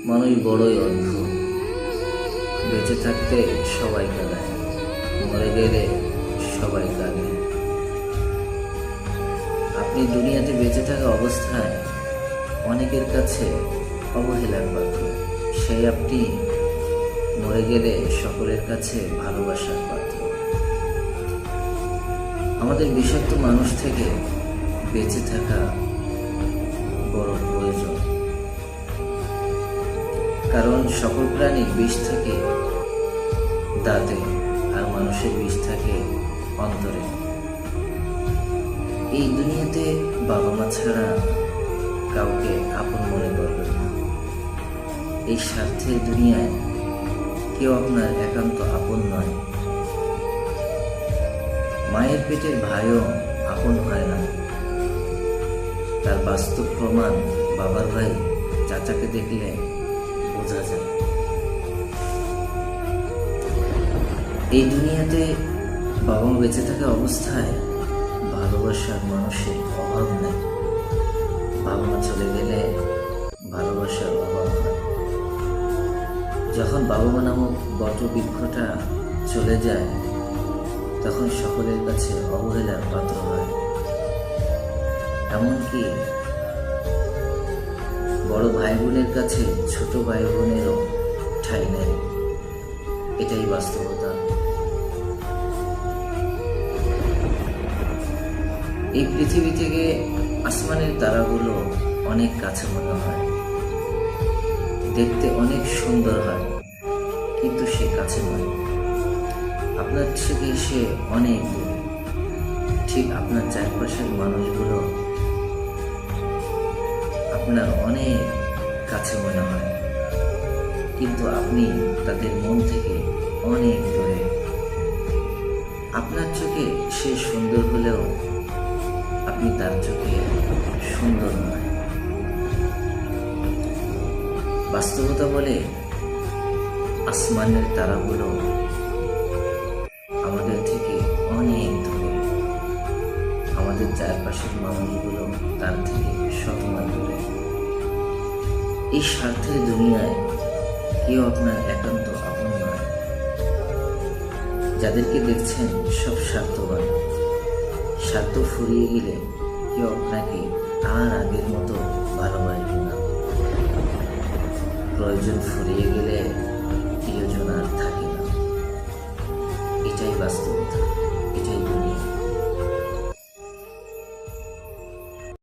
মানুষ বড়ই অদ্ভুত। বেঁচে থাকতে সবাই কাঁদায়, মরে গেলে সবাই কাঁদে। আপনি দুনিয়াতে বেঁচে থাকা অবস্থায় অনেকের কাছে অবহেলার পাত্র, সেই আপনি মরে গেলে সকলের কাছে ভালোবাসার পাত্র। আমাদের বিষাক্ত মানুষ থেকে বেঁচে থাকা বড় প্রয়োজন, কারণ সকল প্রাণীর বিষ থাকে দাঁতে, আর মানুষের বিষ থাকে অন্তরে। এই দুনিয়াতে বাবা মা ছাড়া কাউকে আপন মনে করবেন না। এই স্বার্থের দুনিয়ায় কেউ আপনার একান্ত আপন নয়। মায়ের পেটের ভাইও আপন হয় না, তার বাস্তব প্রমাণ বাবার ভাই চাচাকে দেখলে বোঝা যায়। এই দুনিয়াতে বাবা মা বেঁচে থাকা অবস্থায় ভালোবাসার মানুষের অভাব নেই। বাবা মা চলে গেলে ভালোবাসার অভাব হয়। যখন বাবা মা নামক বটবৃক্ষটা চলে যায়, তখন সকলের কাছে অবহেলার পাত্র হয়। এমনকি বড় ভাই বোনের কাছে ছোট ভাই বোনেরও ঠাঁই নেই। এটাই বাস্তবতা। এই পৃথিবী থেকে আসমানের তারাগুলো অনেক কাছে মনে হয়, দেখতে অনেক সুন্দর হয়, কিন্তু সে কাছে নয়। আপনার থেকে সে অনেক দূরে। ঠিক আপনার চারপাশের মানুষগুলো আপনার অনেক কাছে মনে হয়, কিন্তু আপনি তাদের মন থেকে অনেক দূরে। আপনার চোখে সে সুন্দর হলেও আপনি তার চোখে সুন্দর নয়। বাস্তবতা বলে আসমানের তারাগুলো আমাদের থেকে অনেক দূরে, আমাদের চারপাশের মানুষগুলো তার থেকে শতমাইল দূরে। এই স্বার্থের দুনিয়ায় কেউ আপনার একান্ত আপন নয়। যাদেরকে দেখছেন সব স্বার্থবান। স্বার্থ ফুরিয়ে গেলে কেউ আপনাকে আর আগের মতো ভালোবাসবে না। প্রয়োজন ফুরিয়ে গেলে প্রিয়জন আর থাকে না। এটাই বাস্তবতা, এটাই